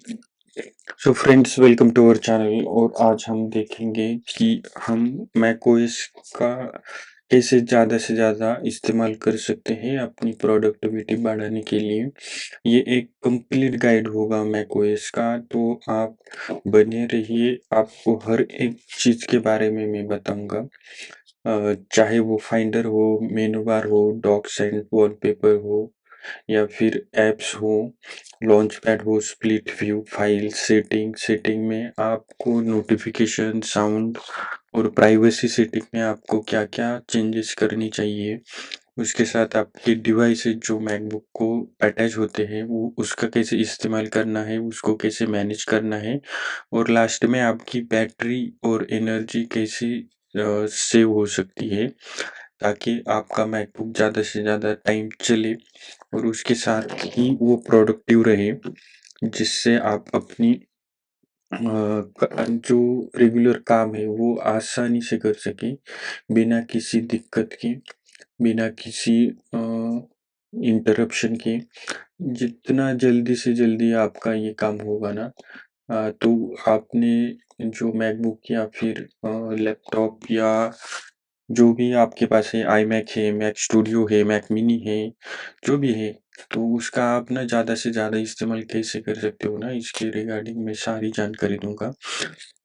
So friends, welcome to our channel. और आज हम देखेंगे कि हम मैकओएस का कैसे ज़्यादा से ज़्यादा इस्तेमाल कर सकते हैं अपनी प्रोडक्टिविटी बढ़ाने के लिए। ये एक कंप्लीट गाइड होगा मैकओएस का, तो आप बने रहिए। आपको हर एक चीज़ के बारे में मैं बताऊंगा, चाहे वो फाइंडर हो, मेनू बार हो, डॉक्स एंड वॉलपेपर हो, या फिर ऐप्स हो, लॉन्च पैड हो, स्प्लिट व्यू, फाइल सेटिंग में आपको नोटिफिकेशन, साउंड और प्राइवेसी सेटिंग में आपको क्या क्या चेंजेस करनी चाहिए। उसके साथ आपके डिवाइसेस जो मैकबुक को अटैच होते हैं, वो उसका कैसे इस्तेमाल करना है, उसको कैसे मैनेज करना है, और लास्ट में आपकी बैटरी और एनर्जी कैसे सेव हो सकती है, ताकि आपका मैकबुक ज़्यादा से ज़्यादा टाइम चले और उसके साथ ही वो प्रोडक्टिव रहे, जिससे आप अपनी जो रेगुलर काम है वो आसानी से कर सकें, बिना किसी दिक्कत के, बिना किसी इंटरप्शन के। जितना जल्दी से जल्दी आपका ये काम होगा ना, तो आपने जो मैकबुक या फिर लैपटॉप या जो भी आपके पास है, आईमैक है, मैक स्टूडियो है, मैक मिनी है, जो भी है, तो उसका आप ना ज़्यादा से ज़्यादा इस्तेमाल कैसे कर सकते हो ना, इसके रिगार्डिंग मैं सारी जानकारी दूंगा।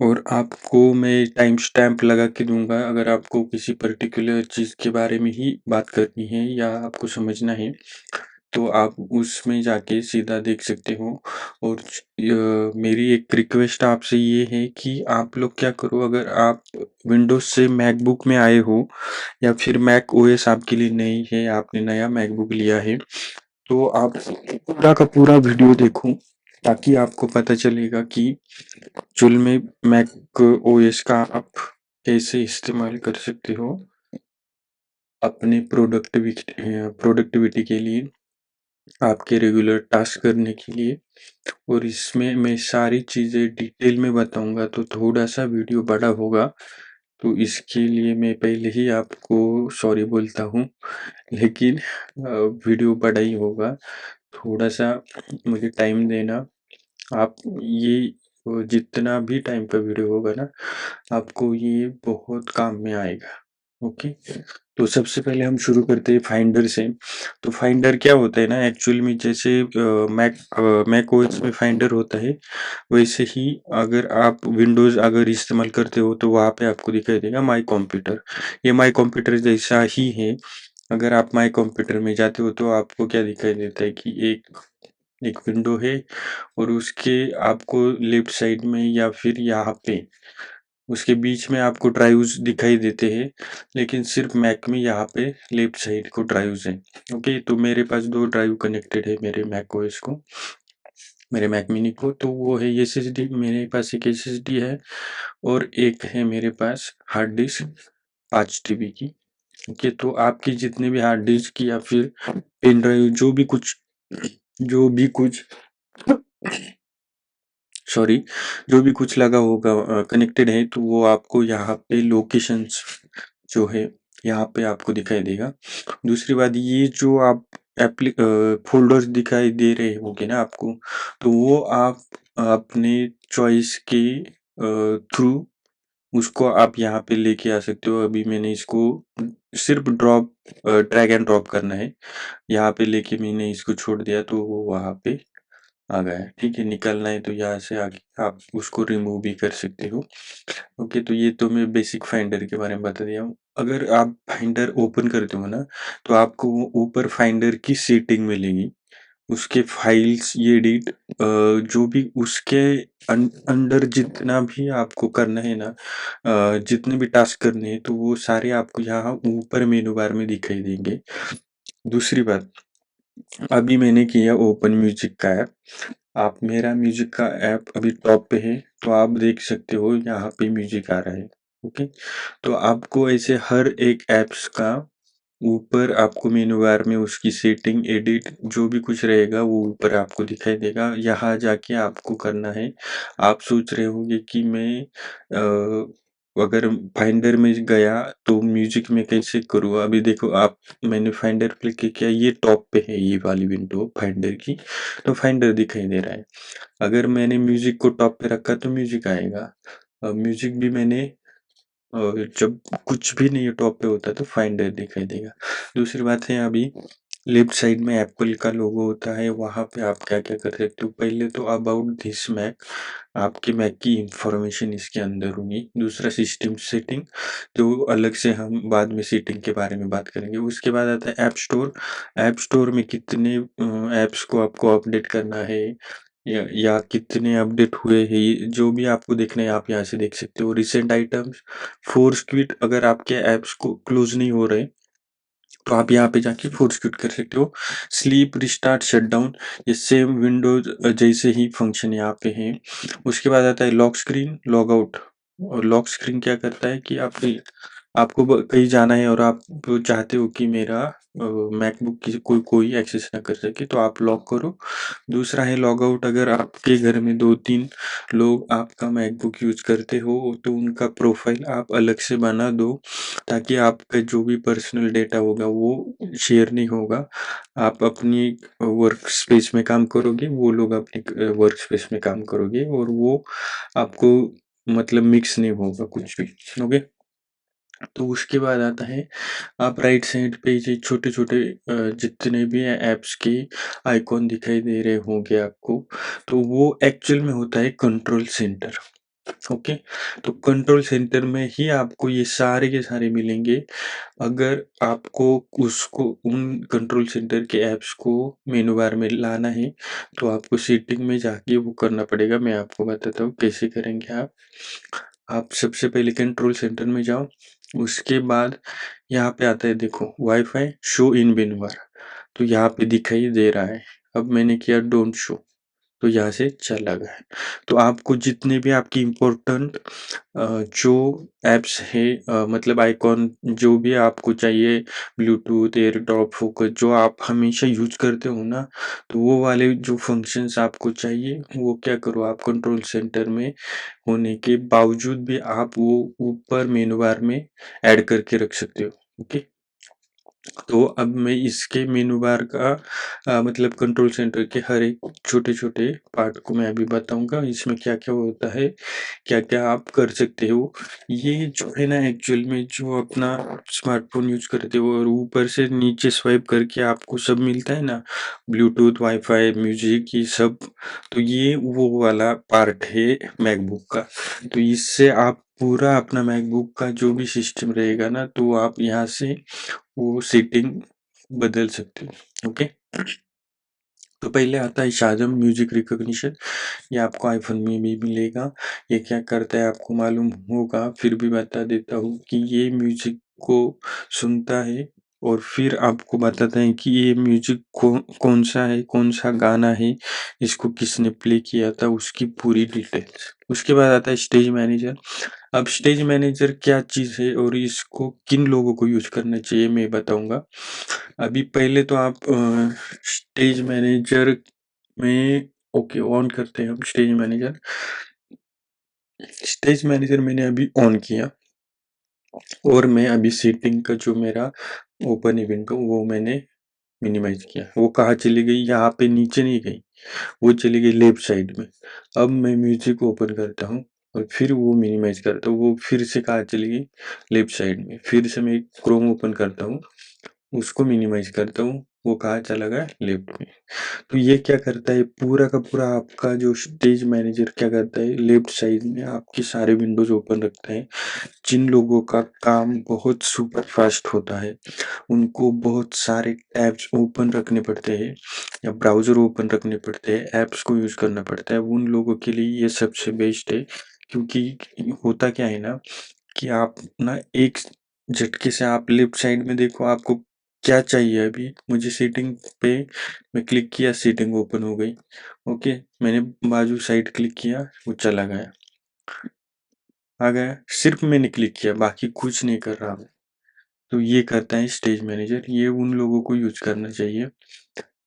और आपको मैं टाइम स्टैम्प लगा के दूंगा, अगर आपको किसी पर्टिकुलर चीज़ के बारे में ही बात करनी है या आपको समझना है, तो आप उसमें जाके सीधा देख सकते हो। और मेरी एक रिक्वेस्ट आपसे ये है कि आप लोग क्या करो, अगर आप विंडोज से मैकबुक में आए हो या फिर मैक ओएस आपके लिए नहीं है, आपने नया मैकबुक लिया है, तो आप पूरा का पूरा वीडियो देखो, ताकि आपको पता चलेगा कि एक्चुअल में मैक ओएस का आप कैसे इस्तेमाल कर सकते हो अपने प्रोडक्टिविटी के लिए, आपके रेगुलर टास्क करने के लिए। और इसमें मैं सारी चीज़ें डिटेल में बताऊंगा, तो थोड़ा सा वीडियो बड़ा होगा, तो इसके लिए मैं पहले ही आपको सॉरी बोलता हूँ। लेकिन वीडियो बड़ा ही होगा, थोड़ा सा मुझे टाइम देना। आप ये जितना भी टाइम का वीडियो होगा ना, आपको ये बहुत काम में आएगा। ओके, तो सबसे पहले हम शुरू करते हैं फाइंडर से। तो फाइंडर क्या होता है ना, एक्चुअल में जैसे मैक ओएस में फाइंडर होता है, वैसे ही अगर आप विंडोज़ अगर इस्तेमाल करते हो, तो वहाँ पे आपको दिखाई देगा माई कंप्यूटर। ये माई कंप्यूटर जैसा ही है। अगर आप माई कंप्यूटर में जाते हो, तो आपको क्या दिखाई देता है कि एक एक विंडो है, और उसके आपको लेफ्ट साइड में या फिर यहाँ पे उसके बीच में आपको ड्राइव्स दिखाई देते हैं, लेकिन सिर्फ मैक में यहाँ पे लेफ्ट साइड को ड्राइव्स हैं। ओके, तो मेरे पास दो ड्राइव कनेक्टेड है मेरे मैक ओएस को, मेरे मैक मिनी को। तो वो है एसएसडी, मेरे पास एक एसएसडी है, और एक है मेरे पास हार्ड डिस्क 5 TB की। ओके, तो आपकी जितने भी हार्ड डिस्क या फिर पेन ड्राइव, जो भी कुछ सॉरी, जो भी कुछ लगा होगा कनेक्टेड है, तो वो आपको यहाँ पे लोकेशंस जो है यहाँ पे आपको दिखाई देगा। दूसरी बात, ये जो आप फोल्डर्स दिखाई दे रहे होंगे ना आपको, तो वो आप अपने चॉइस के थ्रू उसको आप यहाँ पे लेके आ सकते हो। अभी मैंने इसको सिर्फ ड्रैग एंड ड्रॉप करना है, यहाँ पे लेके मैंने इसको छोड़ दिया, तो वो वहाँ पे आ गया है। ठीक है, निकलना है तो यहाँ से आगे आप उसको रिमूव भी कर सकते हो। ओके, तो ये तो मैं बेसिक फाइंडर के बारे में बता दिया हूँ। अगर आप फाइंडर ओपन करते हो ना, तो आपको वो ऊपर फाइंडर की सेटिंग मिलेगी, उसके फाइल्स, ये एडिट, जो भी उसके अंडर जितना भी आपको करना है ना, जितने भी टास्क करने हैं, तो वो सारे आपको यहाँ ऊपर मेनू बार में दिखाई देंगे। दूसरी बात, अभी मैंने किया ओपन म्यूजिक का ऐप। आप मेरा म्यूजिक का ऐप अभी टॉप पे है, तो आप देख सकते हो यहाँ पे म्यूजिक आ रहा है। ओके, तो आपको ऐसे हर एक ऐप्स का ऊपर आपको मेनू बार में उसकी सेटिंग, एडिट, जो भी कुछ रहेगा वो ऊपर आपको दिखाई देगा। यहाँ जाके आपको करना है। आप सोच रहे होंगे कि मैं अगर फाइंडर में गया तो म्यूजिक में कैसे करूँ? अभी देखो आप, मैंने फाइंडर पे क्लिक किया, ये टॉप पे है ये वाली विंडो फाइंडर की, तो फाइंडर दिखाई दे रहा है। अगर मैंने म्यूजिक को टॉप पे रखा तो म्यूजिक आएगा। म्यूजिक भी मैंने जब कुछ भी नहीं टॉप पे होता तो फाइंडर दिखाई देगा। दूसरी बात है, अभी लेफ्ट साइड में एप्पल का लोगो होता है, वहाँ पे आप क्या-क्या कर सकते हो? पहले तो अबाउट दिस मैक, आपके मैक की इंफॉर्मेशन इसके अंदर होगी। दूसरा सिस्टम सेटिंग, तो अलग से हम बाद में सेटिंग के बारे में बात करेंगे। उसके बाद आता है ऐप स्टोर। ऐप स्टोर में कितने ऐप्स को आपको अपडेट करना है या कितने अपडेट हुए हैं, ये जो भी आपको देखना है आप यहाँ से देख सकते हो। रिसेंट आइटम्स, फोर्स क्विट, अगर आपके ऐप्स को क्लोज नहीं हो रहे तो आप यहाँ पे जाके फोर्स क्विट कर सकते हो। स्लीप, रिस्टार्ट, शटडाउन, ये सेम विंडोज जैसे ही फंक्शन यहाँ पे है। उसके बाद आता है लॉक स्क्रीन, लॉग आउट। और लॉक स्क्रीन क्या करता है कि आपको कहीं जाना है और आप चाहते हो कि मेरा मैकबुक की कोई एक्सेस ना कर सके, तो आप लॉक करो। दूसरा है लॉग आउट, अगर आपके घर में 2-3 लोग आपका मैकबुक यूज करते हो तो उनका प्रोफाइल आप अलग से बना दो, ताकि आपका जो भी पर्सनल डेटा होगा वो शेयर नहीं होगा। आप अपनी वर्क स्पेस में काम करोगे, वो लोग अपनी वर्क स्पेस में काम करोगे, और वो आपको मतलब मिक्स नहीं होगा कुछ भी। ओके, तो उसके बाद आता है, आप राइट साइड पे ये छोटे-छोटे जितने भी ऐप्स के आइकॉन दिखाई दे रहे होंगे आपको, तो वो एक्चुअल में होता है कंट्रोल सेंटर। ओके, तो कंट्रोल सेंटर में ही आपको ये सारे के सारे मिलेंगे। अगर आपको उसको उन कंट्रोल सेंटर के ऐप्स को मेनू बार में लाना है, तो आपको सेटिंग में जाके वो करना पड़ेगा। मैं आपको बताता हूँ कैसे करेंगे आप। आप सबसे पहले कंट्रोल सेंटर में जाओ, उसके बाद यहाँ पे आता है देखो वाई-फाई शो इन मेनू बार, तो यहाँ पे दिखाई दे रहा है। अब मैंने किया डोंट शो, तो यहाँ से चला गया। तो आपको जितने भी आपकी इम्पोर्टेंट जो ऐप्स है, मतलब आइकॉन जो भी आपको चाहिए, ब्लूटूथ, एयरड्रॉप, फोकस, जो आप हमेशा यूज़ करते हो ना, तो वो वाले जो फंक्शंस आपको चाहिए, वो क्या करो, आप कंट्रोल सेंटर में होने के बावजूद भी आप वो ऊपर मेनू बार में ऐड करके रख सकते हो। ओके? तो अब मैं इसके मेनू बार का मतलब कंट्रोल सेंटर के हर एक छोटे-छोटे पार्ट को मैं अभी बताऊँगा। इसमें क्या-क्या होता है, क्या-क्या आप कर सकते हो। ये जो है ना, एक्चुअल में जो अपना स्मार्टफ़ोन यूज़ करते हो और ऊपर से नीचे स्वाइप करके आपको सब मिलता है ना, ब्लूटूथ, वाई-फाई, म्यूज़िक, ये सब, तो ये वो वाला पार्ट है मैकबुक का। तो इससे आप पूरा अपना मैकबुक का जो भी सिस्टम रहेगा ना, तो आप यहाँ से वो सेटिंग बदल सकते हो। ओके, तो पहले आता है शाज़म म्यूजिक रिकॉग्निशन। ये आपको आईफोन में भी मिलेगा। ये क्या करता है आपको मालूम होगा, फिर भी बता देता हूँ कि ये म्यूजिक को सुनता है और फिर आपको बताता है कि ये म्यूजिक कौन सा है, कौन सा गाना है, इसको किसने प्ले किया था, उसकी पूरी डिटेल्स। उसके बाद आता है स्टेज मैनेजर। अब स्टेज मैनेजर क्या चीज़ है और इसको किन लोगों को यूज़ करना चाहिए, मैं बताऊँगा। अभी पहले तो आप स्टेज मैनेजर में, ओके, ऑन करते हैं हम स्टेज मैनेजर। स्टेज मैनेजर मैंने अभी ऑन किया और मैं अभी सेटिंग का जो मेरा ओपन इवेंट हो वो मैंने मिनिमाइज़ किया। वो कहाँ चली गई? यहाँ पे नीचे नहीं गई, वो चली गई लेफ्ट साइड में। अब मैं म्यूजिक ओपन करता हूँ और फिर वो मिनिमाइज़ करता हूँ, वो फिर से कहाँ चली गई? लेफ्ट साइड में। फिर से मैं क्रोम ओपन करता हूँ, उसको मिनिमाइज़ करता हूँ, वो कहाँ चला गया? लेफ्ट में। तो ये क्या करता है, पूरा का पूरा आपका जो स्टेज मैनेजर क्या करता है, लेफ्ट साइड में आपके सारे विंडोज़ ओपन रखता है। जिन लोगों का काम बहुत सुपर फास्ट होता है, उनको बहुत सारे टैब्स ओपन रखने पड़ते हैं या ब्राउज़र ओपन रखने पड़ते हैं, ऐप्स को यूज़ करना पड़ता है, उन लोगों के लिए ये सबसे बेस्ट है। क्योंकि होता क्या है ना, कि आप ना एक झटके से आप लेफ्ट साइड में देखो आपको क्या चाहिए। अभी मुझे सेटिंग पे मैं क्लिक किया, सेटिंग ओपन हो गई। ओके, मैंने बाजू साइड क्लिक किया, वो चला गया, आ गया। सिर्फ मैंने क्लिक किया, बाकी कुछ नहीं कर रहा मैं। तो ये करता है स्टेज मैनेजर। ये उन लोगों को यूज करना चाहिए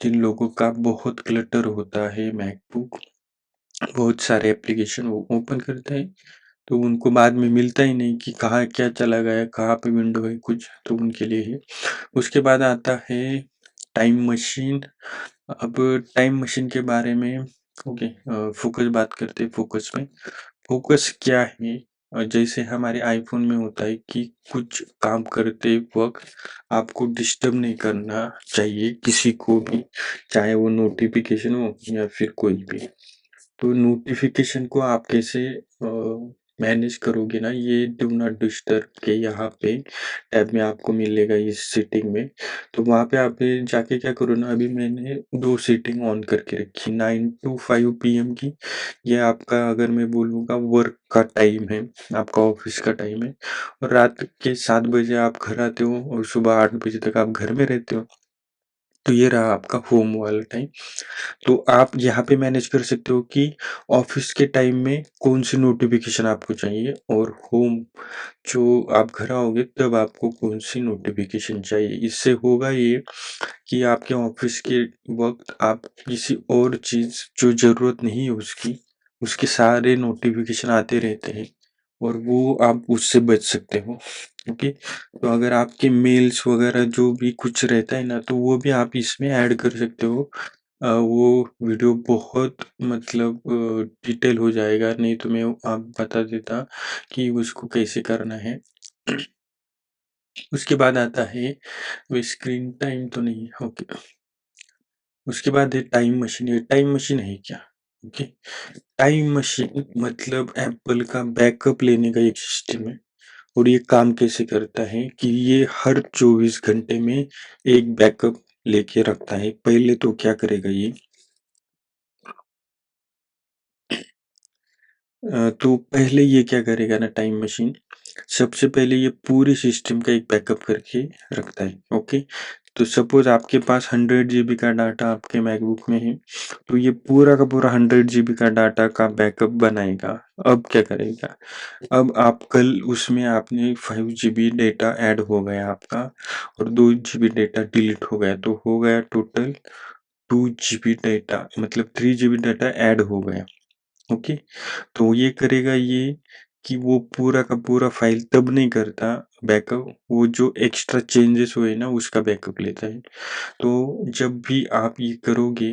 जिन लोगों का बहुत क्लटर होता है, मैकबुक बहुत सारे एप्लीकेशन वो ओपन करते हैं, तो उनको बाद में मिलता ही नहीं कि कहाँ क्या चला गया, कहाँ पे विंडो है कुछ, तो उनके लिए है। उसके बाद आता है टाइम मशीन। अब टाइम मशीन के बारे में ओके, फ़ोकस बात करते हैं फ़ोकस में। फ़ोकस क्या है? जैसे हमारे आईफ़ोन में होता है कि कुछ काम करते वक़्त आपको डिस्टर्ब नहीं करना चाहिए किसी को भी, चाहे वो नोटिफ़िकेशन हो या फिर कोई भी। तो नोटिफ़िकेशन को आप कैसे मैनेज करोगे ना, ये डू नॉट डिस्टर्ब के यहाँ पे टैब में आपको मिलेगा इस सेटिंग में। तो वहाँ पे आप जाके क्या करो ना, अभी मैंने 2 सेटिंग ऑन करके रखी 9 टू 5 पीएम की। ये आपका अगर मैं बोलूँगा वर्क का टाइम है, आपका ऑफ़िस का टाइम है, और रात के 7 बजे आप घर आते हो और सुबह 8 बजे तक आप घर में रहते हो। तो ये रहा आपका होम वाला टाइम। तो आप यहाँ पे मैनेज कर सकते हो कि ऑफ़िस के टाइम में कौन-सी नोटिफ़िकेशन आपको चाहिए, और होम जो आप घर आओगे तब आपको कौन-सी नोटिफ़िकेशन चाहिए। इससे होगा ये कि आपके ऑफ़िस के वक़्त आप किसी और चीज़ जो ज़रूरत नहीं है उसकी, उसके सारे नोटिफ़िकेशन आते रहते हैं और वो आप उससे बच सकते हो। ओके? तो अगर आपके मेल्स वग़ैरह जो भी कुछ रहता है ना, तो वो भी आप इसमें ऐड कर सकते हो। वो वीडियो बहुत मतलब डिटेल हो जाएगा, नहीं तो मैं आप बता देता कि उसको कैसे करना है। उसके बाद आता है वो स्क्रीन टाइम तो नहीं है, ओके। उसके बाद है टाइम मशीन। ये टाइम मशीन है क्या? ओके। टाइम मशीन मतलब एप्पल का बैकअप लेने का एक सिस्टम है, और ये काम कैसे करता है कि ये हर 24 घंटे में एक बैकअप लेके रखता है। पहले तो क्या करेगा ये, तो पहले ये क्या करेगा ना टाइम मशीन, सबसे पहले ये पूरे सिस्टम का एक बैकअप करके रखता है, ओके। तो सपोज आपके पास 100 जीबी का डाटा आपके मैकबुक में है, तो ये पूरा का पूरा 100 जीबी का डाटा का बैकअप बनाएगा। अब क्या करेगा, अब आप कल उसमें आपने 5 जीबी डेटा ऐड हो गया आपका, और 2 जीबी डेटा डिलीट हो गया, तो हो गया टोटल 2 जीबी डेटा, मतलब 3 जीबी डाटा ऐड हो गया, ओके। तो ये करेगा ये कि वो पूरा का पूरा फ़ाइल तब नहीं करता बैकअप, वो जो एक्स्ट्रा चेंजेस हुए ना उसका बैकअप लेता है। तो जब भी आप ये करोगे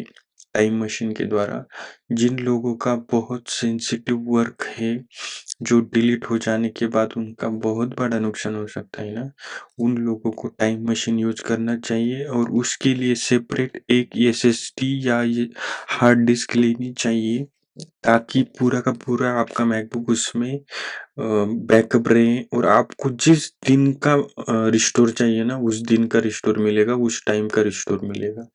टाइम मशीन के द्वारा, जिन लोगों का बहुत सेंसिटिव वर्क है, जो डिलीट हो जाने के बाद उनका बहुत बड़ा नुकसान हो सकता है ना, उन लोगों को टाइम मशीन यूज़ करना चाहिए, और उसके लिए सेपरेट एक एसएसडी या ये हार्ड डिस्क लेनी चाहिए, ताकि पूरा का पूरा आपका मैकबुक उसमें बैकअप रहे, और आपको जिस दिन का रिस्टोर चाहिए ना, उस दिन का रिस्टोर मिलेगा, उस टाइम का रिस्टोर मिलेगा।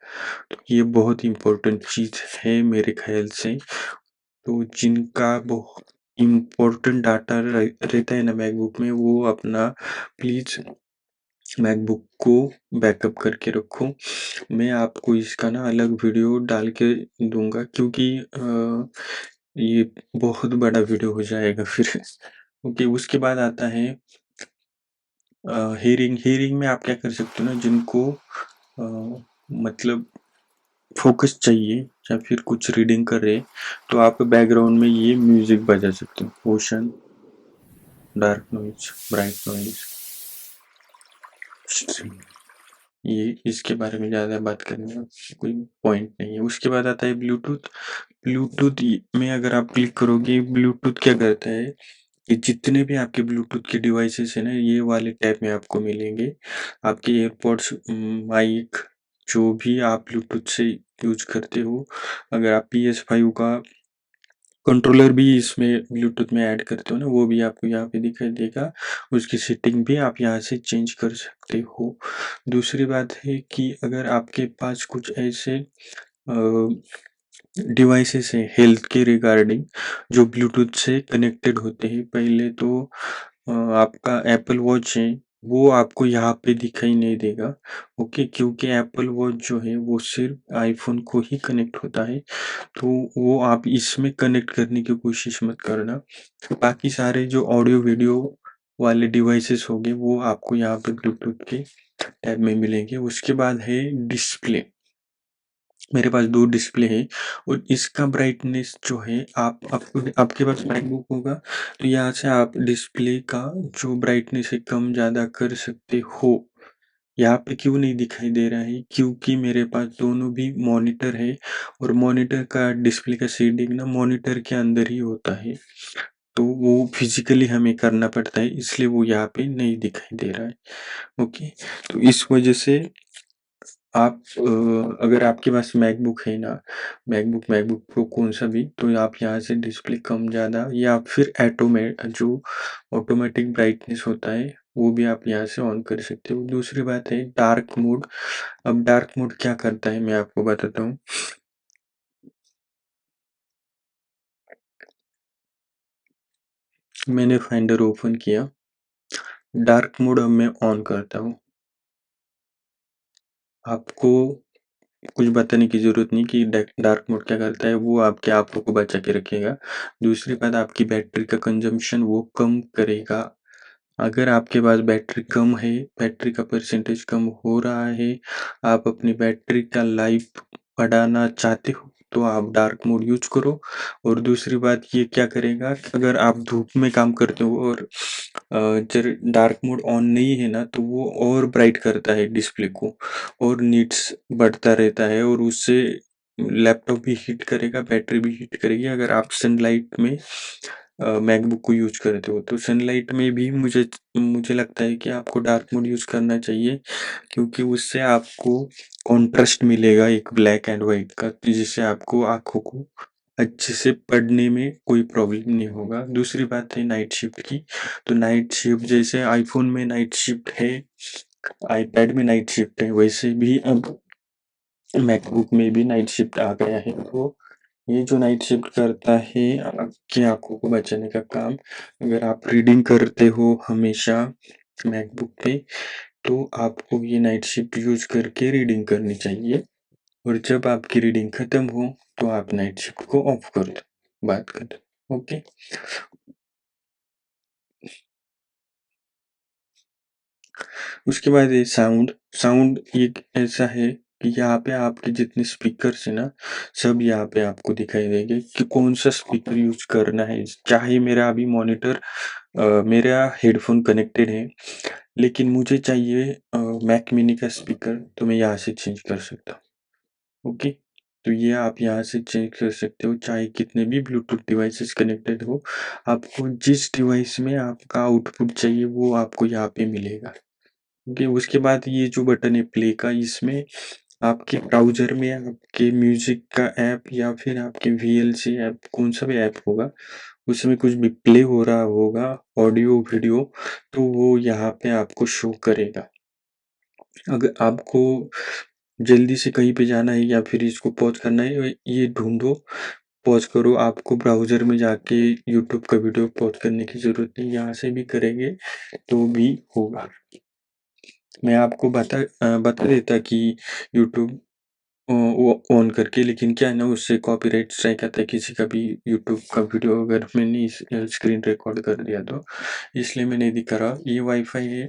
तो ये बहुत इम्पोर्टेंट चीज़ है मेरे ख़्याल से। तो जिनका बहुत इम्पोर्टेंट डाटा रहता है ना मैकबुक में, वो अपना प्लीज़ मैकबुक को बैकअप करके रखो। मैं आपको इसका ना अलग वीडियो डाल के दूँगा, क्योंकि ये बहुत बड़ा वीडियो हो जाएगा फिर। ओके, उसके बाद आता है हीयरिंग। हीयरिंग में आप क्या कर सकते हो ना, जिनको मतलब फ़ोकस चाहिए या फिर कुछ रीडिंग कर रहे हैं, तो आप बैकग्राउंड में ये म्यूज़िक बजा सकते हो। Ocean, dark noise, bright noise, ये इसके बारे में ज़्यादा बात करने का कोई पॉइंट नहीं है। उसके बाद आता है ब्लूटूथ। ब्लूटूथ में अगर आप क्लिक करोगे, ब्लूटूथ क्या करता है कि जितने भी आपके ब्लूटूथ के डिवाइसेस हैं ना, ये वाले टैब में आपको मिलेंगे। आपके एयरपॉड्स, माइक, जो भी आप ब्लूटूथ से यूज़ करते हो, अगर आप PS5 का कंट्रोलर भी इसमें ब्लूटूथ में ऐड करते हो ना, वो भी आपको यहाँ पे दिखाई देगा। उसकी सेटिंग भी आप यहाँ से चेंज कर सकते हो। दूसरी बात है कि अगर आपके पास कुछ ऐसे डिवाइसेस हैं हेल्थ के रिगार्डिंग, जो ब्लूटूथ से कनेक्टेड होते हैं, पहले तो आपका एप्पल वॉच है, वो आपको यहाँ पे दिखाई नहीं देगा, ओके, क्योंकि एप्पल वॉच जो है वो सिर्फ आईफोन को ही कनेक्ट होता है। तो वो आप इसमें कनेक्ट करने की कोशिश मत करना। बाकी सारे जो ऑडियो वीडियो वाले डिवाइसेस हो गए, वो आपको यहाँ पे ब्लूटूथ के टैब में मिलेंगे। उसके बाद है डिस्प्ले। मेरे पास 2 डिस्प्ले है और इसका ब्राइटनेस जो है आपके पास मैकबुक होगा तो यहाँ से आप डिस्प्ले का जो ब्राइटनेस है कम ज़्यादा कर सकते हो। यहाँ पे क्यों नहीं दिखाई दे रहा है? क्योंकि मेरे पास दोनों भी मॉनिटर है और मॉनिटर का डिस्प्ले का शेडिंग ना मॉनिटर के अंदर ही होता है। तो वो फिज़िकली हमें करना पड़ता है इसलिए वो यहाँ पे नहीं दिखाई दे रहा है। ओके, तो इस वजह से आप अगर आपके पास मैकबुक है ना, मैकबुक प्रो कौन-सा भी, तो आप यहाँ से डिस्प्ले कम-ज़्यादा या फिर जो ऑटोमेटिक ब्राइटनेस होता है, वो भी आप यहाँ से ऑन कर सकते हो। दूसरी बात है डार्क मोड। अब डार्क मोड क्या करता है मैं आपको बताता हूँ। मैंने फाइंडर ओपन किया, डार्क मोड अब मैं ऑन करता हूँ। आपको कुछ बताने की ज़रूरत नहीं कि डार्क मोड क्या करता है, वो आपके आँखों को बचा के रखेगा। दूसरी बात आपकी बैटरी का कंज़म्पशन वो कम करेगा। अगर आपके पास बैटरी कम है, बैटरी का परसेंटेज कम हो रहा है, आप अपनी बैटरी का लाइफ बढ़ाना चाहते हो, तो आप डार्क मोड यूज़ करो। और दूसरी बात ये क्या करेगा कि अगर आप धूप में काम करते हो और जर डार्क मोड ऑन नहीं है ना, तो वो और ब्राइट करता है डिस्प्ले को और नीट्स बढ़ता रहता है और उससे लैपटॉप भी हीट करेगा, बैटरी भी हीट करेगी। अगर आप सनलाइट में मैकबुक को यूज़ करते हो, तो सनलाइट में भी मुझे लगता है कि आपको डार्क मोड यूज़ करना चाहिए क्योंकि उससे आपको कॉन्ट्रास्ट मिलेगा एक ब्लैक एंड व्हाइट का, जिससे आपको आँखों को अच्छे से पढ़ने में कोई प्रॉब्लम नहीं होगा। दूसरी बात है नाइट शिफ्ट की, तो नाइट शिफ्ट जैसे आईफ़ोन में नाइट शिफ्ट है, आईपैड में नाइट शिफ्ट है, वैसे भी अब मैकबुक में भी नाइट शिफ्ट आ गया है। तो ये जो नाइट शिफ्ट करता है आपकी आँखों को बचाने का काम। अगर आप रीडिंग करते हो हमेशा मैकबुक पे, तो आपको ये नाइट शिफ्ट यूज़ करके रीडिंग करनी चाहिए और जब आपकी रीडिंग खत्म हो, तो आप नाइट शिफ्ट को ऑफ कर दो, बात खत्म। ओके? उसके बाद ये साउंड, साउंड एक ऐसा है कि यहाँ पे आपके जितने स्पीकर्स हैं ना, सब यहाँ पे आपको दिखाई देंगे कि कौन-सा स्पीकर यूज़ करना है। चाहे मेरा अभी मॉनिटर मेरा हेडफ़ोन कनेक्टेड है, लेकिन मुझे चाहिए मैक मिनी का स्पीकर, तो मैं यहाँ से चेंज कर सकता हूँ। ओके? तो ये आप यहाँ से चेंज कर सकते हो, चाहे कितने भी ब्लूटूथ डिवाइसेस कनेक्टेड हो, आपको जिस डिवाइस में आपका आउटपुट चाहिए, वो आपको यहाँ पे मिलेगा। ओके, उसके बाद ये जो बटन है प्ले का, इसमें आपके ब्राउज़र में आपके म्यूज़िक का ऐप या फिर आपके वीएलसी ऐप कौन-सा भी ऐप होगा, उसमें कुछ भी प्ले हो रहा होगा ऑडियो, वीडियो, तो वो यहाँ पे आपको शो करेगा। अगर आपको जल्दी से कहीं पे जाना है या फिर इसको पॉज़ करना है, ये ढूँढो, पॉज़ करो, आपको ब्राउज़र में जाके यूट्यूब का वीडियो पॉज़ करने की ज़रूरत नहीं, यहाँ से भी करेंगे तो भी होगा। मैं आपको बता देता कि यूट्यूब वो ऑन करके, लेकिन क्या है ना उससे कॉपीराइट स्ट्राइक आता है किसी का भी यूट्यूब का वीडियो अगर मैंने स्क्रीन रिकॉर्ड कर दिया तो, इसलिए मैं नहीं दिखा रहा। ये वाईफ़ाई है,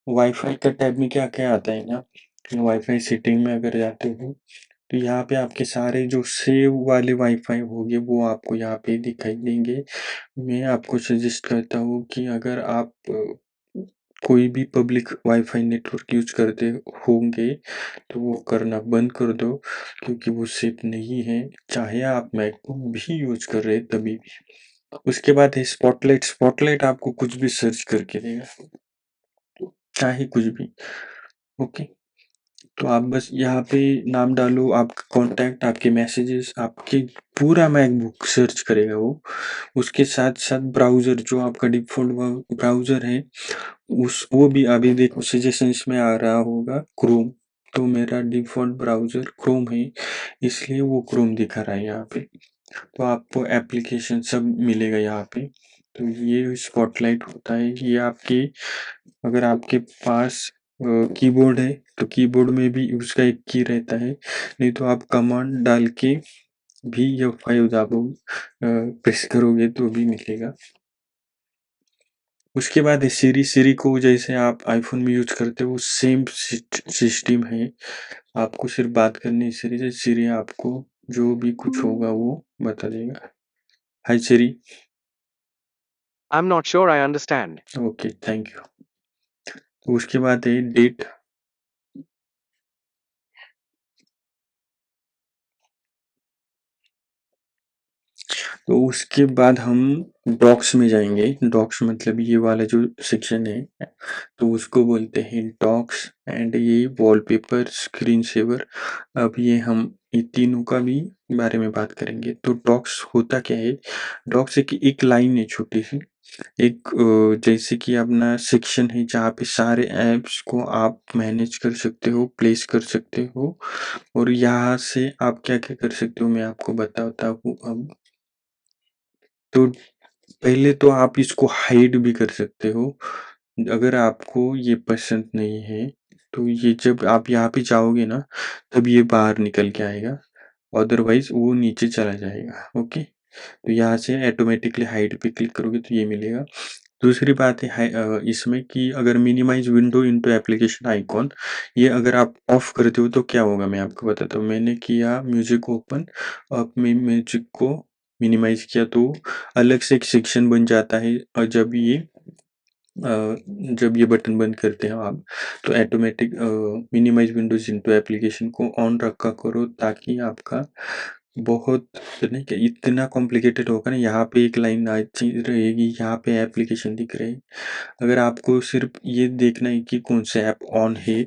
वाईफ़ाई का टैब में क्या-क्या आता है ना, वाईफ़ाई सेटिंग में अगर जाते हो, तो यहाँ पे आपके सारे जो सेव वाले वाईफ़ाई होंगे वो आपको यहाँ पे दिखाई देंगे। मैं आपको सजेस्ट करता हूँ कि अगर आप कोई भी पब्लिक वाईफ़ाई नेटवर्क यूज़ करते होंगे, तो वो करना बंद कर दो क्योंकि वो सेफ नहीं है, चाहे आप मैकबुक भी यूज़ कर रहे हैं तभी भी। उसके बाद है स्पॉटलाइट, स्पॉटलाइट आपको कुछ भी सर्च करके देगा, चाहे कुछ भी, ओके? तो आप बस यहाँ पे नाम डालो, आपका कॉन्टैक्ट, आपके मैसेजेस, आपके पूरा मैकबुक सर्च करेगा वो। उसके साथ-साथ ब्राउज़र जो आपका डिफ़ॉल्ट ब्राउज़र है, उस वो भी अभी देखो सजेशंस में आ रहा होगा क्रोम, तो मेरा डिफ़ॉल्ट ब्राउज़र क्रोम है, इसलिए वो क्रोम दिखा रहा है यहाँ पे। तो आपको एप्लीकेशन सब मिलेगा यहाँ पे। तो ये स्पॉटलाइट होता है, ये आपके अगर आपके पास कीबोर्ड है, तो कीबोर्ड में भी उसका एक की रहता है, नहीं तो आप कमांड डाल के भी F5 प्रेस करोगे तो भी मिलेगा। उसके बाद है सिरी। सिरी को जैसे आप आईफ़ोन में यूज़ करते हो सेम सिस्टम है। आपको सिर्फ़ बात करनी है सिरी से, सिरी आपको जो भी कुछ होगा वो बता देगा। हाय सिरी। I'm not sure I understand. Okay, thank you. तो उसके बाद है डेट। तो उसके बाद हम डॉक्स में जाएँगे। डॉक्स मतलब ये वाला जो सेक्शन है, तो उसको बोलते हैं डॉक्स। एंड ये वॉलपेपर, स्क्रीन सेवर। अब ये हम ये तीनों का भी बारे में बात करेंगे। तो डॉक्स होता क्या है? डॉक्स एक लाइन है छोटी-सी। जैसे कि अपना सेक्शन है जहाँ पे सारे ऐप्स को आप मैनेज कर सकते हो, प्लेस कर सकते हो और यहाँ से आप क्या-क्या कर सकते हो मैं आपको बताता हूँ अब। तो पहले तो आप इसको हाइड भी कर सकते हो। अगर आपको ये पसंद नहीं है, तो ये जब आप यहाँ पे जाओगे ना, तब ये बाहर निकल के आएगा, अदरवाइज़ वो नीचे चला जाएगा, ओके? तो यहाँ से ऑटोमैटिकली हाइड पे क्लिक करोगे तो ये मिलेगा। दूसरी बात है इसमें कि अगर minimise window into application icon, ये अगर आप ऑफ करते हो तो क्या होगा मैं आपको बताता हूँ। मैंने किया म्यूज़िक ओपन, अब मैं म्यूज़िक को मिनिमाइज़ किया तो अलग से एक सेक्शन बन जाता है। और जब ये बटन बंद करते हो आप, तो automatic minimise windows into application को ऑन रखा करो ताकि आपका बहुत नहीं क्या इतना कॉम्प्लिकेटेड होगा ना, यहाँ पे एक लाइन अच्छी रहेगी, यहाँ पे एप्लीकेशन दिख रहे। अगर आपको सिर्फ़ ये देखना है कि कौन से ऐप ऑन है,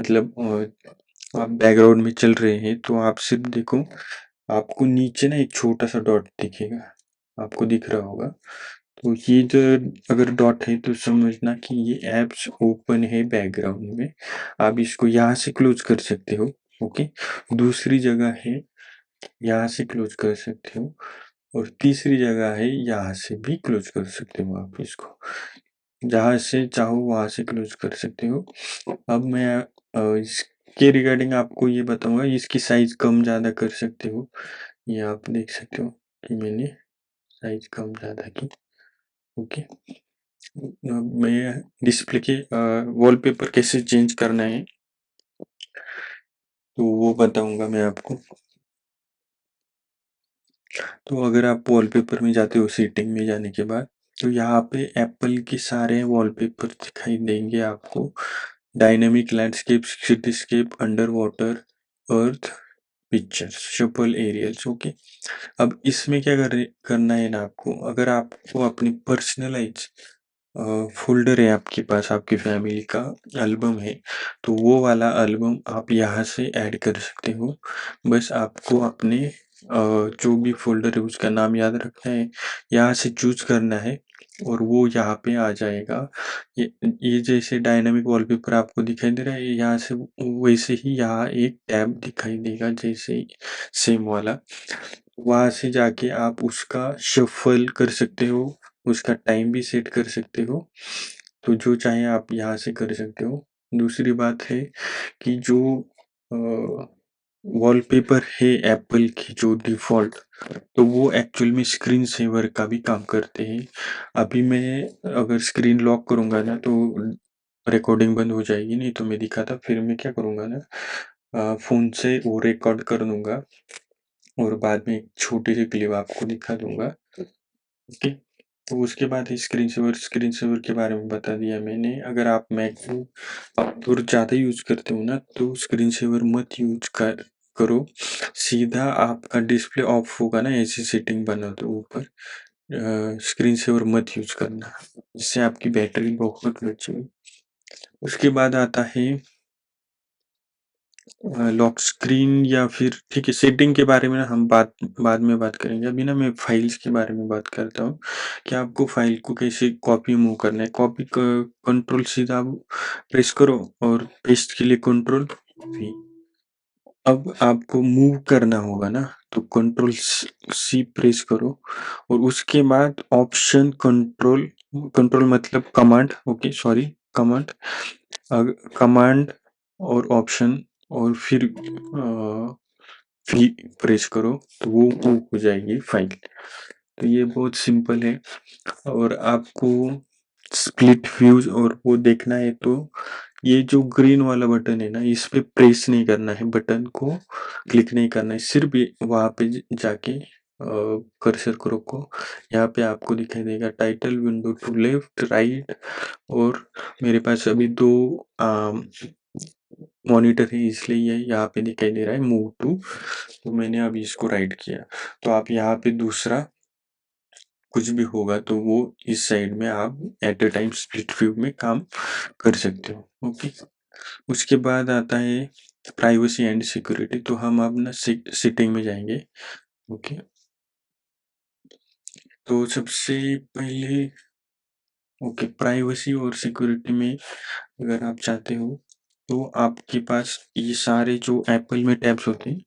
मतलब आप बैकग्राउंड में चल रहे हैं, तो आप सिर्फ़ देखो, आपको नीचे ना एक छोटा-सा डॉट दिखेगा, आपको दिख रहा होगा। तो ये जो अगर डॉट है तो समझना कि ये ऐप्स ओपन है बैकग्राउंड में। आप इसको यहाँ से क्लोज़ कर सकते हो, ओके? दूसरी जगह है, यहाँ से क्लोज़ कर सकते हो और तीसरी जगह है, यहाँ से भी क्लोज़ कर सकते हो आप इसको। जहाँ से चाहो वहाँ से क्लोज़ कर सकते हो। अब मैं इसके रिगार्डिंग आपको ये बताऊँगा, इसकी साइज़ कम-ज़्यादा कर सकते हो। ये आप देख सकते हो कि मैंने साइज़ कम-ज़्यादा की, ओके। मैं डिस्प्ले के वॉलपेपर कैसे चेंज करना है, तो वो बताऊँगा मैं आपको। तो अगर आप वॉलपेपर में जाते हो सेटिंग में जाने के बाद, तो यहाँ पे एप्पल के सारे वॉलपेपर दिखाई देंगे आपको। Dynamic landscape, cityscape, under water, earth, pictures, shuffle aerials, okay. अब इसमें क्या करना है ना आपको, अगर आपको अपनी पर्सनलाइज फ़ोल्डर है आपके पास, आपकी फ़ैमिली का एल्बम है, तो वो वाला एल्बम आप यहाँ से ऐड कर सकते हो। बस आपको अपने जो भी फ़ोल्डर है उसका नाम याद रखना है, यहाँ से चूज़ करना है और वो यहाँ पे आ जाएगा। ये जैसे डायनामिक वॉलपेपर आपको दिखाई दे रहा है, यहाँ से वैसे ही यहाँ एक टैब दिखाई देगा जैसे सेम वाला। वहाँ से जाके आप उसका शफ़ल कर सकते हो, उसका टाइम भी सेट कर सकते हो, तो जो चाहें आप यहाँ से कर सकते हो। दूसरी बात है कि जो अ, वॉलपेपर है एप्पल की जो डिफ़ॉल्ट, तो वो एक्चुअल में स्क्रीन सेवर का भी काम करते हैं। अभी मैं अगर स्क्रीन लॉक करूँगा ना तो रिकॉर्डिंग बंद हो जाएगी, नहीं तो मैं दिखाता। फिर मैं क्या करूँगा ना, फ़ोन से वो रिकॉर्ड कर दूँगा और बाद में एक छोटी-सी क्लिप आपको दिखा दूँगा, ओके। तो उसके बाद स्क्रीन सेवर के बारे में बता दिया मैंने। अगर आप मैकबुक और ज़्यादा यूज़ करते हो ना, तो स्क्रीन सेवर मत यूज़ करो। सीधा आपका डिस्प्ले ऑफ होगा ना, ऐसी सेटिंग बना दो ऊपर। स्क्रीन सेवर मत यूज़ करना, इससे आपकी बैटरी बहुत बचेगी। उसके बाद आता है लॉक स्क्रीन, या फिर ठीक है, सेटिंग के बारे में ना हम बाद में बात करेंगे। अभी ना मैं फाइल्स के बारे में बात करता हूँ कि आपको फाइल को कैसे कॉपी मूव करना है। कॉपी कंट्रोल सीधा आप प्रेस करो और पेस्ट के लिए कंट्रोल वी। अब आपको मूव करना होगा ना, तो कंट्रोल सी प्रेस करो और उसके बाद ऑप्शन कंट्रोल, कंट्रोल मतलब command, okay sorry, command, command और ऑप्शन और फिर वी प्रेस करो, तो वो मूव हो जाएगी फाइल। तो ये बहुत सिंपल है। और आपको स्प्लिट व्यूज और वो देखना है तो ये जो ग्रीन वाला बटन है ना, इस पे प्रेस नहीं करना है, बटन को क्लिक नहीं करना है, सिर्फ ये वहाँ पे जाके कर्सर को रखो। यहाँ पे आपको दिखाई देगा title window to left right, और मेरे पास अभी दो मॉनिटर है इसलिए ये यहाँ पे दिखाई दे रहा है मूव टू, तो मैंने अभी इसको राइट किया। तो आप यहाँ पे दूसरा कुछ भी होगा तो वो इस साइड में आप at a time split view में काम कर सकते हो। ओके, उसके बाद आता है प्राइवेसी एंड सिक्योरिटी। तो हम अब ना सेटिंग में जाएंगे। ओके, तो सबसे पहले ओके, प्राइवेसी और सिक्योरिटी में अगर आप चाहते हो तो आपके पास ये सारे जो एप्पल में टैब्स होते हैं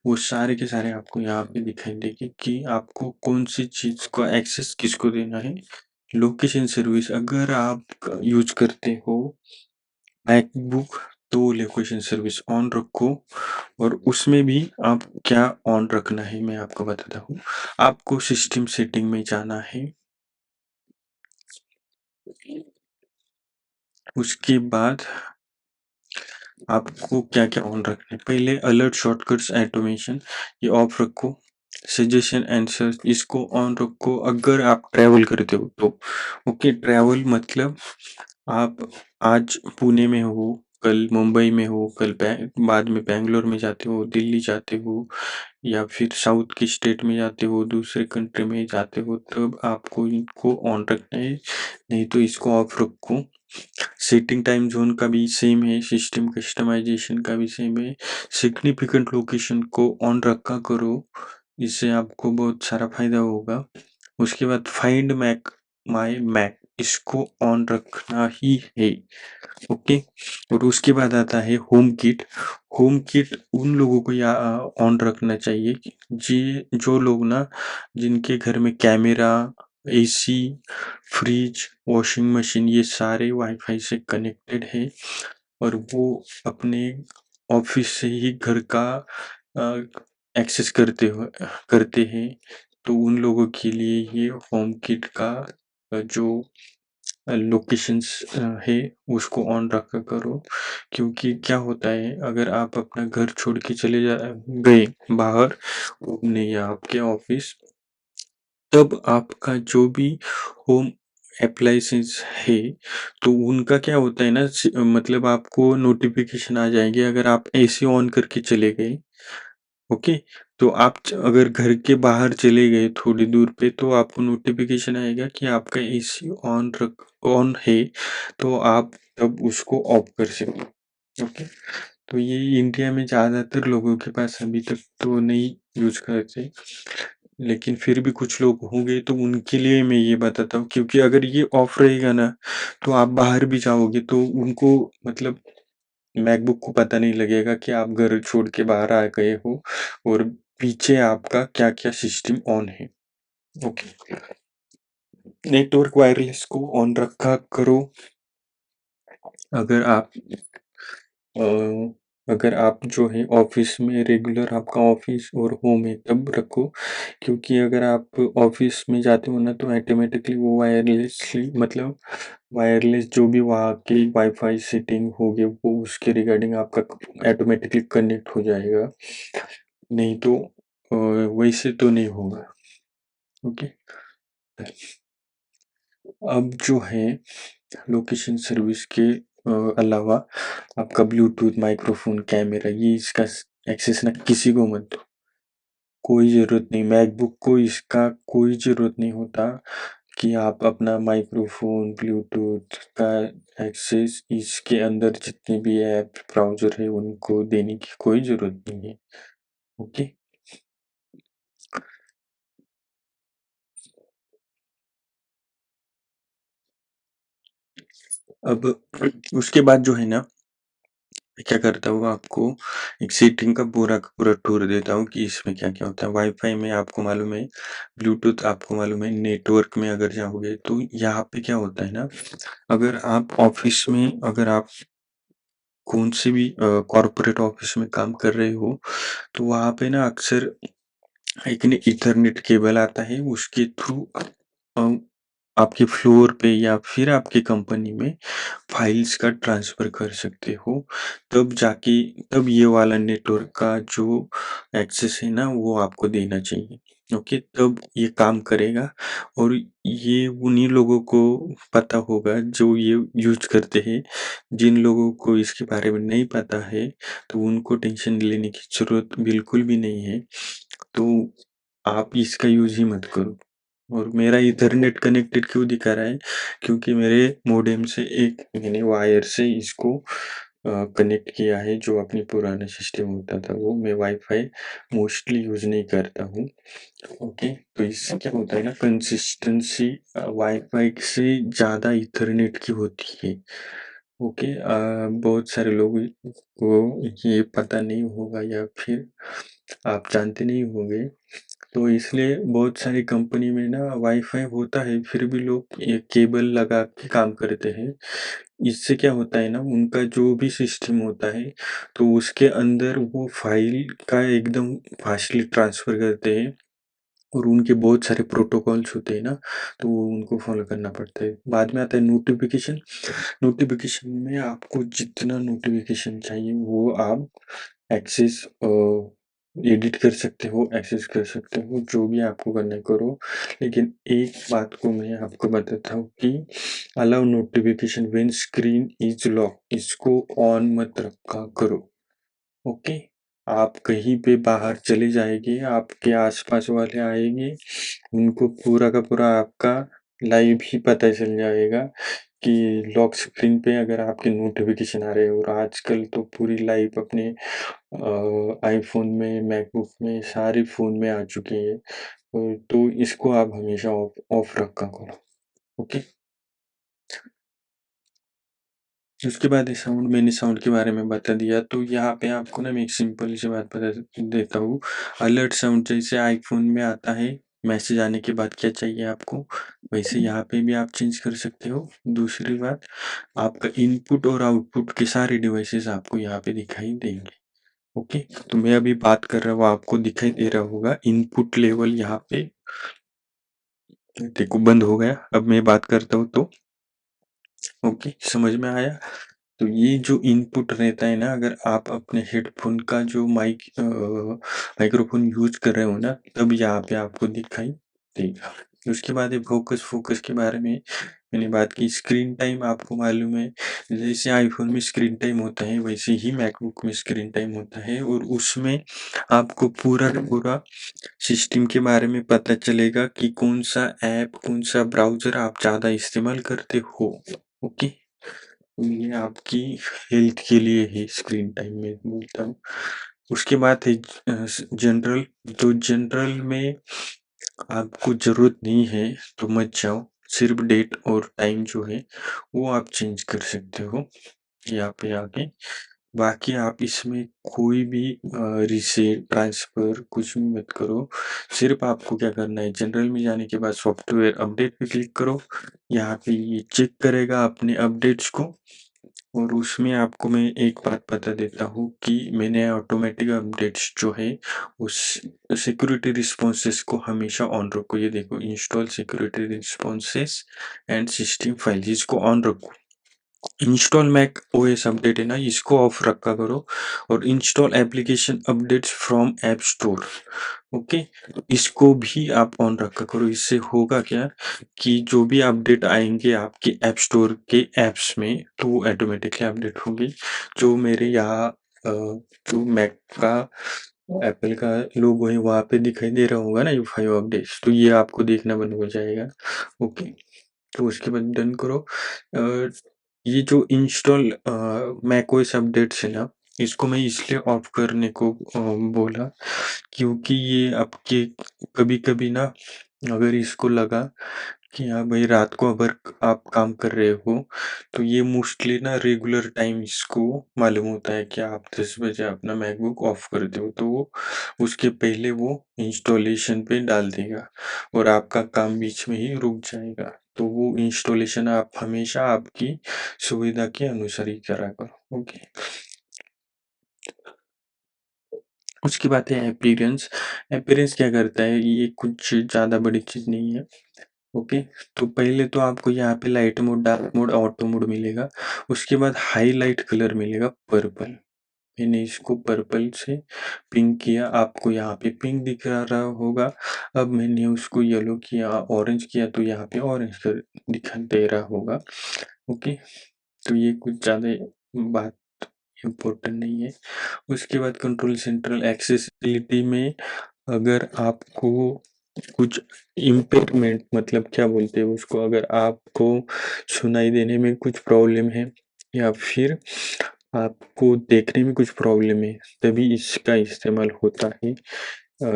वो सारे के सारे आपको यहाँ पे दिखाई देंगे कि आपको कौन सी चीज़ का एक्सेस किसको देना है। लोकेशन सर्विस अगर आप यूज करते हो मैकबुक तो लोकेशन सर्विस ऑन रखो, और उसमें भी आप क्या ऑन रखना है मैं आपको बताता हूँ। आपको सिस्टम सेटिंग में जाना है, उसके बाद आपको क्या क्या ऑन रखना है। पहले अलर्ट शॉर्टकट्स ऑटोमेशन ये ऑफ रखो। सजेशन एंड सर्च इसको ऑन रखो अगर आप ट्रैवल करते हो तो। ओके, ट्रैवल मतलब आप आज पुणे में हो, कल मुंबई में हो, कल बाद में बैंगलोर में जाते हो, दिल्ली जाते हो, या फिर साउथ की स्टेट में जाते हो, दूसरे कंट्री में जाते हो, तब आपको इनको ऑन रखना है, नहीं तो इसको ऑफ रखो। सेटिंग टाइम जोन का भी सेम है, सिस्टम कस्टमाइजेशन का भी सेम है। सिग्निफिकेंट लोकेशन को ऑन रखा करो, इससे आपको बहुत सारा फायदा होगा। उसके बाद फाइंड मैक माय मैक इसको ऑन रखना ही है। ओके, और उसके बाद आता है होम किट। होम किट उन लोगों को या ऑन रखना चाहिए जी जो लोग ना जिनके घर में camera, AC, fridge, washing machine ये सारे वाईफाई से कनेक्टेड है, और वो अपने ऑफिस से ही घर का एक्सेस करते हैं, तो उन लोगों के लिए ये होम किट का जो लोकेशंस है उसको ऑन रखा करो। क्योंकि क्या होता है अगर आप अपना घर छोड़ के चले जा गए बाहर घूमने या आपके ऑफिस, तब आपका जो भी होम एप्लायंसेस है तो उनका क्या होता है ना, मतलब आपको नोटिफिकेशन आ जाएंगे अगर आप एसी ऑन करके चले गए। ओके, तो आप अगर घर के बाहर चले गए थोड़ी दूर पे तो आपको नोटिफिकेशन आएगा कि आपका एसी ऑन है, तो आप तब उसको ऑफ कर सकते। ओके, तो ये इंडिया में ज़्यादातर लोगों के पास अभी तक तो नहीं यूज करते, लेकिन फिर भी कुछ लोग होंगे तो उनके लिए मैं ये बताता हूँ, क्योंकि अगर ये ऑफ रहेगा ना तो आप बाहर भी जाओगे तो उनको मतलब मैकबुक को पता नहीं लगेगा कि आप घर छोड़ के बाहर आ गए हो और पीछे आपका क्या-क्या सिस्टम ऑन है। ओके, नेटवर्क वायरलेस को ऑन रखा करो। अगर आप अ, अगर आप जो है ऑफिस में रेगुलर आपका ऑफिस और होम है तब रखो, क्योंकि अगर आप ऑफिस में जाते हो ना तो ऑटोमेटिकली वो वायरलेसली मतलब वायरलेस जो भी वहाँ की वाईफाई सेटिंग होगी वो उसके रिगार्डिंग आपका ऑटोमेटिकली कनेक्ट हो जाएगा, नहीं तो वैसे तो नहीं होगा। ओके, अब जो है लोकेशन सर्विस के अलावा आपका ब्लूटूथ, माइक्रोफोन, कैमरा ये इसका एक्सेस ना किसी को मत दो। कोई ज़रूरत नहीं, मैकबुक को इसका कोई ज़रूरत नहीं होता कि आप अपना माइक्रोफोन, ब्लूटूथ का एक्सेस इसके अंदर जितने भी ऐप ब्राउज़र है उनको देने की कोई ज़रूरत नहीं है। ओके, अब उसके बाद जो है ना मैं क्या करता हूँ आपको एक सेटिंग का पूरा का पूरा टूर देता हूँ कि इसमें क्या-क्या होता है। वाईफ़ाई में आपको मालूम है, ब्लूटूथ आपको मालूम है, नेटवर्क में अगर जाओगे तो यहाँ पे क्या होता है ना, अगर आप ऑफ़िस में अगर आप कौन से भी कॉर्पोरेट ऑफ़िस में काम कर रहे हो, तो वहाँ पे ना अक्सर एक ना ईथरनेट केबल आता है उसके थ्रू आपके फ्लोर पे या फिर आपकी कंपनी में फाइल्स का ट्रांसफ़र कर सकते हो। तब जाके तब ये वाला नेटवर्क का जो एक्सेस है ना वो आपको देना चाहिए। ओके, तब ये काम करेगा और ये उन्हीं लोगों को पता होगा जो ये यूज़ करते हैं। जिन लोगों को इसके बारे में नहीं पता है, तो उनको टेंशन लेने की ज़रूरत बिल्कुल भी नहीं है। तो आप इसका यूज़ ही मत करो। और मेरा इथरनेट कनेक्टेड क्यों दिखा रहा है? क्योंकि मेरे मॉडेम से एक मैंने वायर से इसको कनेक्ट किया है, जो अपनी पुराना सिस्टम होता था वो मैं वाईफ़ाई मोस्टली यूज़ नहीं करता हूँ। ओके, तो इससे क्या होता है ना, कंसिस्टेंसी वाईफ़ाई से ज़्यादा इथरनेट की होती है। ओके, बहुत सारे लोगों को ये पता नहीं होगा या फिर आप जानते नहीं होंगे, तो इसलिए बहुत सारी कंपनी में ना वाईफ़ाई होता है, फिर भी लोग ये केबल लगा के काम करते हैं। इससे क्या होता है ना, उनका जो भी सिस्टम होता है, तो उसके अंदर वो फ़ाइल का एकदम फ़ास्टली ट्रांसफ़र करते हैं और उनके बहुत सारे प्रोटोकॉल्स होते हैं ना, तो वो उनको फ़ॉलो करना पड़ता है। बाद में आता है नोटिफ़िकेशन। नोटिफ़िकेशन में आपको जितना नोटिफ़िकेशन चाहिए वो आप एक्सेस एडिट कर सकते हो, एक्सेस कर सकते हो, जो भी आपको करना है करो। लेकिन एक बात को मैं आपको बताता हूँ कि allow notification when screen is lock, इसको ऑन मत रखा करो। ओके, आप कहीं पे बाहर चले जाएँगे, आपके आस-पास वाले आएँगे, उनको पूरा का पूरा आपका लाइव ही पता चल जाएगा कि लॉक स्क्रीन पे अगर आपके नोटिफ़िकेशन आ रहे हैं। और आजकल तो पूरी लाइव अपने आईफ़ोन में, मैकबुक में, सारे फ़ोन में आ चुकी है। तो इसको आप हमेशा ऑफ ऑफ रखा करो। ओके? उसके बाद ये साउंड, मैंने साउंड के बारे में बता दिया, तो यहाँ पे आपको ना मैं एक सिंपल सी बात बता देता हूँ। अलर्ट साउंड जैसे आईफ़ोन में आता है, मैसेज आने के बाद क्या चाहिए आपको, वैसे यहाँ पे भी आप चेंज कर सकते हो। दूसरी बात, आपका इनपुट और आउटपुट के सारे डिवाइसेज़ आपको यहाँ पे दिखाई देंगे। ओके? तो मैं अभी बात कर रहा हूँ, आपको दिखाई दे रहा होगा इनपुट लेवल यहाँ पे देखो बंद हो गया। अब मैं बात करता हूँ तो ओके, समझ में आया? तो ये जो इनपुट रहता है ना, अगर आप अपने हेडफ़ोन का जो माइक्रोफ़ोन यूज़ कर रहे हो ना, तब यहाँ पे आपको दिखाई देगा। उसके बाद है फ़ोकस। फ़ोकस के बारे में मैंने बात की। स्क्रीन टाइम आपको मालूम है, जैसे आईफ़ोन में स्क्रीन टाइम होता है, वैसे ही मैकबुक में स्क्रीन टाइम होता है और उसमें आपको पूरा का पूरा सिस्टम के बारे में पता चलेगा कि कौन-सा ऐप, कौन-सा ब्राउज़र आप ज़्यादा इस्तेमाल करते हो। ओके? ये आपकी हेल्थ के लिए है, स्क्रीन टाइम मैं बोलता हूँ। उसके बाद है जनरल। तो जनरल में आपको ज़रूरत नहीं है तो मत जाओ। सिर्फ़ डेट और टाइम जो है वो आप चेंज कर सकते हो यहाँ पे आके। बाकी आप इसमें कोई भी रीसेट, ट्रांसफ़र कुछ भी मत करो। सिर्फ़ आपको क्या करना है, जनरल में जाने के बाद सॉफ्टवेयर अपडेट पे क्लिक करो। यहाँ पे ये चेक करेगा अपने अपडेट्स को और उसमें आपको मैं एक बात बता देता हूँ कि मैंने ऑटोमेटिक अपडेट्स जो है उस सिक्योरिटी रिस्पॉन्सेस को हमेशा ऑन रखो। ये देखो, install security responses and system files, इसको ऑन रखो। इंस्टॉल मैक ओएस अपडेट है ना, इसको ऑफ रखा करो। और install application updates from app store, okay, इसको भी आप ऑन रखा करो। इससे होगा क्या कि जो भी अपडेट आएंगे आपके ऐप स्टोर के ऐप्स में, तो वो ऑटोमेटिकली अपडेट होंगे। जो मेरे यहाँ जो मैक का एप्पल का लोगो है वहाँ पे दिखाई दे रहा होगा ना, ये 5 अपडेट्स, तो ये आपको देखना बंद हो जाएगा। ओके, तो उसके बाद डन करो। अ, ये जो इंस्टॉल मैकओएस अपडेट्स है ना, इसको मैं इसलिए ऑफ करने को बोला क्योंकि ये आपके कभी-कभी ना, अगर इसको लगा कि हाँ भाई रात को अगर आप काम कर रहे हो, तो ये मोस्टली ना रेगुलर टाइम इसको मालूम होता है कि आप 10 बजे अपना मैकबुक ऑफ करते हो, तो वो उसके पहले वो इंस्टॉलेशन पे डाल देगा और आपका काम बीच में ही रुक जाएगा। तो वो इंस्टॉलेशन आप हमेशा आपकी सुविधा के अनुसार ही करा करो। ओके। उसकी बात है अपीयरेंस। अपीयरेंस क्या करता है, ये कुछ ज़्यादा बड़ी चीज़ नहीं है। ओके, तो पहले तो आपको यहाँ पे light mode, dark mode, auto mode मिलेगा। उसके बाद हाईलाइट कलर मिलेगा पर्पल। मैंने इसको पर्पल से पिंक किया, आपको यहाँ पे पिंक दिख रहा होगा। अब मैंने उसको येलो किया, ऑरेंज किया, तो यहाँ पे ऑरेंज कलर दिखाई दे रहा होगा। ओके, तो ये कुछ ज़्यादा बात इम्पोर्टेंट नहीं है। उसके बाद कंट्रोल सेंट्रल एक्सेसिबिलिटी में अगर आपको कुछ इम्पेयरमेंट, मतलब क्या बोलते हैं उसको, अगर आपको सुनाई देने में कुछ प्रॉब्लम है या फिर आपको देखने में कुछ प्रॉब्लम है, तभी इसका इस्तेमाल होता है।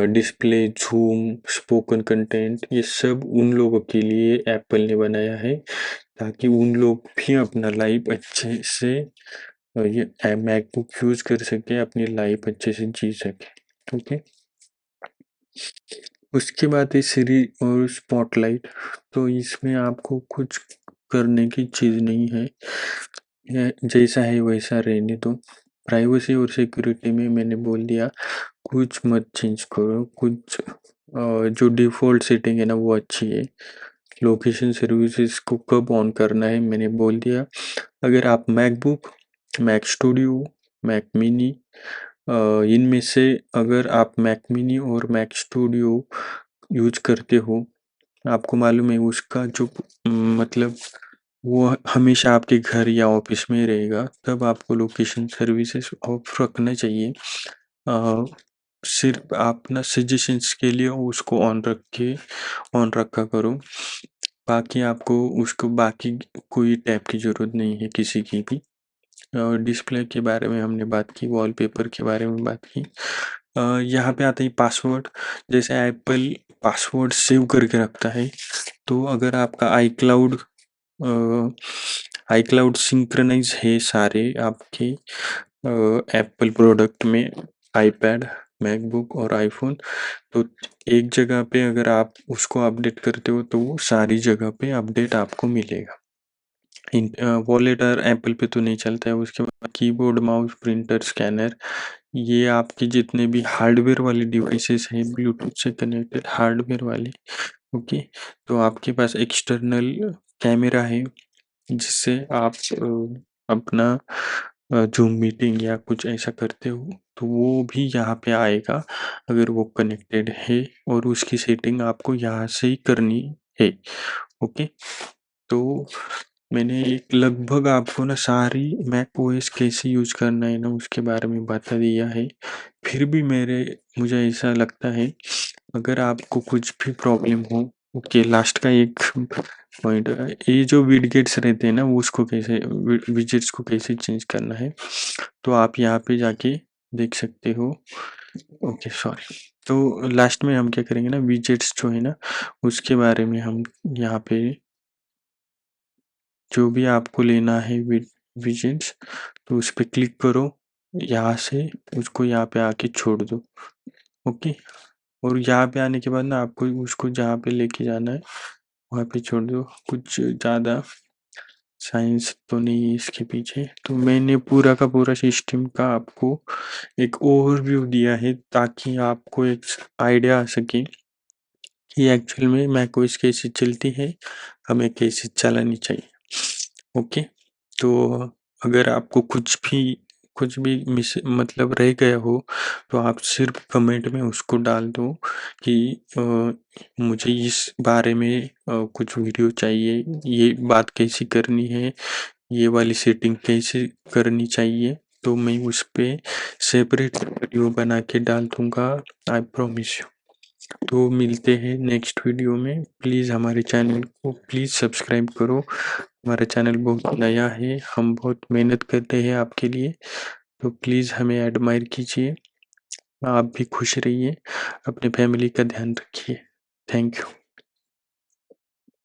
डिस्प्ले, ज़ूम, स्पोकन कंटेंट, ये सब उन लोगों के लिए एप्पल ने बनाया है, ताकि उन लोग भी अपना लाइफ अच्छे से ये मैकबुक यूज़ कर सके, अपनी लाइफ अच्छे से जी सके। ओके, उसके बाद है सिरी और स्पॉटलाइट। तो इसमें आपको कुछ करने की चीज़ नहीं है, जैसा है वैसा रहने दो। प्राइवेसी और सिक्योरिटी में मैंने बोल दिया कुछ मत चेंज करो, कुछ जो डिफ़ॉल्ट सेटिंग है ना वो अच्छी है। लोकेशन सर्विसेज को कब ऑन करना है मैंने बोल दिया। अगर आप MacBook, Mac Studio, Mac mini, इनमें से अगर आप मैक मिनी और मैक स्टूडियो यूज करते हो, आपको मालूम है उसका जो मतलब वो हमेशा आपके घर या ऑफिस में रहेगा, तब आपको लोकेशन सर्विसेज ऑफ रखना चाहिए। सिर्फ आप ना सजेशंस के लिए उसको ऑन रखा करो। बाकी आपको उसको बाकी कोई टैब की ज़रूरत नहीं है किसी की भी। डिस्प्ले के बारे में हमने बात की, वॉलपेपर के बारे में बात की। यहाँ पे आता है पासवर्ड। जैसे एप्पल पासवर्ड सेव करके रखता है, तो अगर आपका आईक्लाउड सिंक्रोनाइज है सारे आपके एप्पल प्रोडक्ट में, आईपैड, मैकबुक और आईफोन, तो एक जगह पे अगर आप उसको अपडेट करते हो तो वो सारी जगह पे अपडेट आपको मिलेगा। वॉलेट और एप्पल पे तो नहीं चलता है। उसके बाद कीबोर्ड, माउस, प्रिंटर, स्कैनर, ये आपके जितने भी हार्डवेयर वाले डिवाइसेस हैं, ब्लूटूथ से कनेक्टेड हार्डवेयर वाले, ओके, तो आपके पास एक्सटर्नल कैमरा है जिससे आप अपना जूम मीटिंग या कुछ ऐसा करते हो, तो वो भी यहाँ पे आएगा अगर वो कनेक्टेड है, और उसकी सेटिंग आपको यहाँ से ही करनी है। ओके, तो मैंने एक लगभग आपको ना सारी मैक ओएस कैसे यूज करना है ना उसके बारे में बता दिया है। फिर भी मुझे ऐसा लगता है अगर आपको कुछ भी प्रॉब्लम हो, ओके, लास्ट का एक पॉइंट, ये जो विडगेट्स रहते हैं ना उसको कैसे, विजेट्स को कैसे चेंज करना है, तो आप यहाँ पे जाके देख सकते हो। Okay, sorry. तो लास्ट में हम क्या करेंगे ना, विजेट्स जो है ना उसके बारे में हम यहाँ पे जो भी आपको लेना है विजेट्स, तो उस पर क्लिक करो, यहाँ से उसको यहाँ पे आके छोड़ दो। ओके, और यहाँ पे आने के बाद ना आपको उसको जहाँ पे लेके जाना है वहाँ पे छोड़ दो। कुछ ज़्यादा साइंस तो नहीं है इसके पीछे। तो मैंने पूरा का पूरा सिस्टम का आपको एक ओवरव्यू दिया है, ताकि आपको एक आइडिया आ सके कि एक्चुअल में मैकओएस कैसे चलती है, हमें कैसे चलानी चाहिए। ओके, तो अगर आपको कुछ भी मिस मतलब रह गया हो, तो आप सिर्फ कमेंट में उसको डाल दो कि मुझे इस बारे में कुछ वीडियो चाहिए, ये बात कैसी करनी है, ये वाली सेटिंग कैसे करनी चाहिए, तो मैं उस पे सेपरेट वीडियो बना के डाल दूंगा, आई प्रॉमिस यू। तो मिलते हैं नेक्स्ट वीडियो में। प्लीज़ हमारे चैनल को प्लीज़ सब्सक्राइब करो। हमारा चैनल बहुत नया है, हम बहुत मेहनत करते हैं आपके लिए, तो प्लीज़ हमें एडमायर कीजिए। आप भी खुश रहिए, अपने फैमिली का ध्यान रखिए। Thank you.